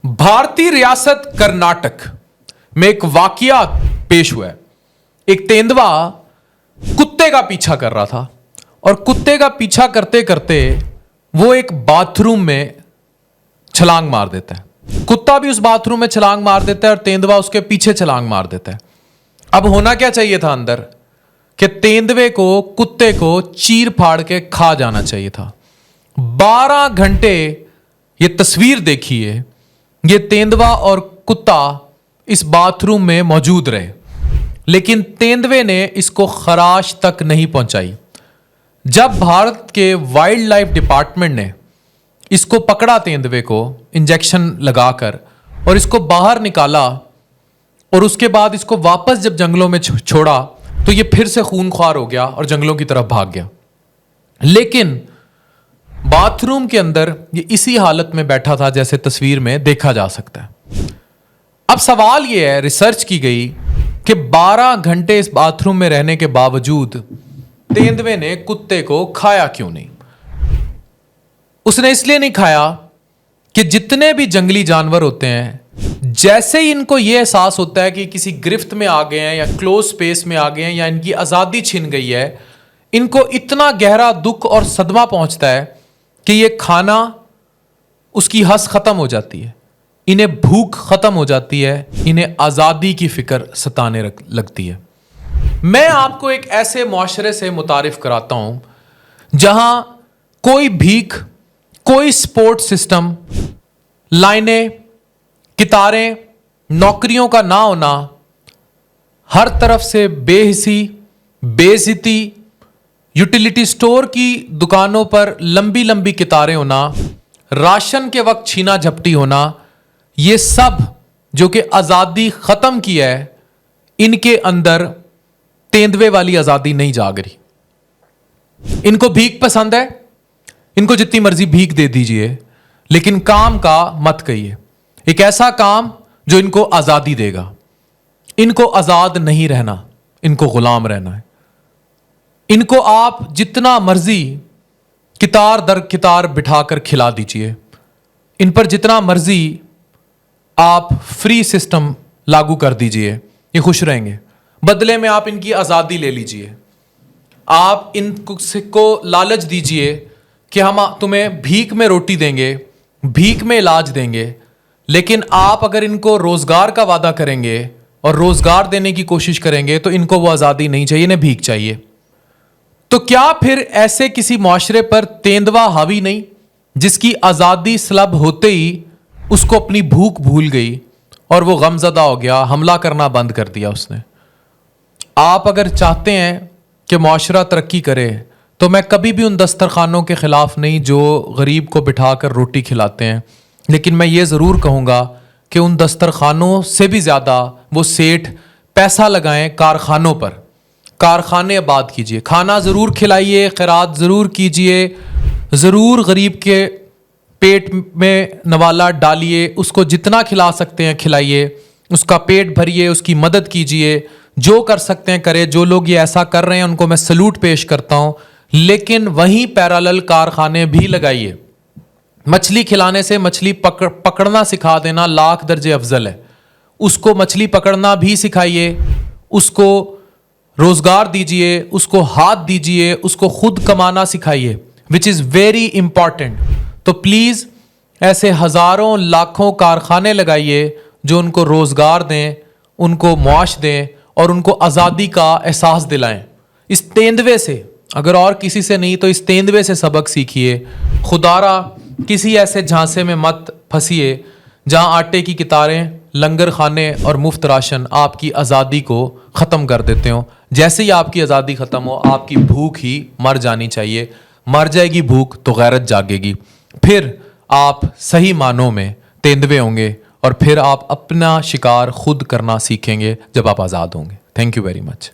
भारतीय रियासत कर्नाटक में एक वाकया पेश हुआ है। एक तेंदुआ कुत्ते का पीछा कर रहा था और कुत्ते का पीछा करते करते वो एक बाथरूम में छलांग मार देता है। कुत्ता भी उस बाथरूम में छलांग मार देता है और तेंदुआ उसके पीछे छलांग मार देता है। अब होना क्या चाहिए था अंदर कि तेंदुए को कुत्ते को चीर फाड़ के खा जाना चाहिए था। 12 घंटे ये तस्वीर देखिए, ये तेंदुआ और कुत्ता इस बाथरूम में मौजूद रहे, लेकिन तेंदुए ने इसको खराश तक नहीं पहुंचाई। जब भारत के वाइल्ड लाइफ डिपार्टमेंट ने इसको पकड़ा, तेंदुए को इंजेक्शन लगाकर और इसको बाहर निकाला और उसके बाद इसको वापस जब जंगलों में छोड़ा तो ये फिर से खूनख्वार हो गया और जंगलों की तरफ भाग गया। लेकिन बाथरूम के अंदर ये इसी हालत में बैठा था जैसे तस्वीर में देखा जा सकता है। अब सवाल ये है, रिसर्च की गई कि 12 घंटे इस बाथरूम में रहने के बावजूद तेंदुए ने कुत्ते को खाया क्यों नहीं। उसने इसलिए नहीं खाया कि जितने भी जंगली जानवर होते हैं, जैसे ही इनको यह एहसास होता है कि किसी गिरफ्त में आ गए हैं या क्लोज स्पेस में आ गए हैं या इनकी आज़ादी छिन गई है, इनको इतना गहरा दुख और सदमा पहुंचता है कि ये खाना, उसकी हंस खत्म हो जाती है, इन्हें भूख खत्म हो जाती है, इन्हें आज़ादी की फिक्र सताने लगती है। मैं आपको एक ऐसे मुआशरे से मुतारिफ कराता हूं जहां कोई भीख, कोई सपोर्ट सिस्टम, लाइनें, कितारें, नौकरियों का ना होना, हर तरफ से बेहिसी, बेइज्जती, यूटिलिटी स्टोर की दुकानों पर लंबी लंबी कितारें होना, राशन के वक्त छीना झपटी होना, ये सब जो कि आज़ादी ख़त्म की है, इनके अंदर तेंदुए वाली आज़ादी नहीं जाग रही। इनको भीख पसंद है, इनको जितनी मर्जी भीख दे दीजिए, लेकिन काम का मत कहिए, एक ऐसा काम जो इनको आज़ादी देगा। इनको आज़ाद नहीं रहना, इनको गुलाम रहना है। इनको आप जितना मर्जी कितार दर कितार बिठाकर खिला दीजिए, इन पर जितना मर्जी आप फ्री सिस्टम लागू कर दीजिए, ये खुश रहेंगे। बदले में आप इनकी आज़ादी ले लीजिए। आप इनको लालच दीजिए कि हम तुम्हें भीख में रोटी देंगे, भीख में इलाज देंगे, लेकिन आप अगर इनको रोज़गार का वादा करेंगे और रोज़गार देने की कोशिश करेंगे तो इनको वो आज़ादी नहीं चाहिए, इन्हें भीख चाहिए। तो क्या फिर ऐसे किसी मुआशरे पर तेंदुआ हावी नहीं, जिसकी आज़ादी सलब होते ही उसको अपनी भूख भूल गई और वो गमज़दा हो गया, हमला करना बंद कर दिया उसने। आप अगर चाहते हैं कि मुआशरा तरक्की करे तो मैं कभी भी उन दस्तरखानों के ख़िलाफ़ नहीं जो गरीब को बिठाकर रोटी खिलाते हैं, लेकिन मैं ये ज़रूर कहूँगा कि उन दस्तरखानों से भी ज़्यादा वो सेठ पैसा लगाएं कारखानों पर। कारखाने आबाद कीजिए, खाना ज़रूर खिलाइए, खैरात ज़रूर कीजिए, ज़रूर गरीब के पेट में नवाला डालिए, उसको जितना खिला सकते हैं खिलाइए, उसका पेट भरिए, उसकी मदद कीजिए, जो कर सकते हैं करें। जो लोग ये ऐसा कर रहे हैं उनको मैं सलूट पेश करता हूँ, लेकिन वहीं पैरेलल कारखाने भी लगाइए। मछली खिलाने से मछली पकड़ना सिखा देना लाख दर्जे अफजल है। उसको मछली पकड़ना भी सिखाइए, उसको रोजगार दीजिए, उसको हाथ दीजिए, उसको खुद कमाना सिखाइए, विच इज़ वेरी इंपॉर्टेंट। तो प्लीज़ ऐसे हज़ारों लाखों कारखाने लगाइए जो उनको रोज़गार दें, उनको मुआश दें और उनको आज़ादी का एहसास दिलाएं। इस तेंदुए से, अगर और किसी से नहीं तो इस तेंदुए से सबक सीखिए। खुदारा किसी ऐसे झांसे में मत फंसिए जहां आटे की कितारें, लंगर खाने और मुफ्त राशन आपकी आज़ादी को ख़त्म कर देते हो। जैसे ही आपकी आज़ादी ख़त्म हो, आपकी भूख ही मर जानी चाहिए। मर जाएगी भूख तो गैरत जागेगी, फिर आप सही मानों में तेंदुए होंगे और फिर आप अपना शिकार खुद करना सीखेंगे जब आप आज़ाद होंगे। Thank you very much.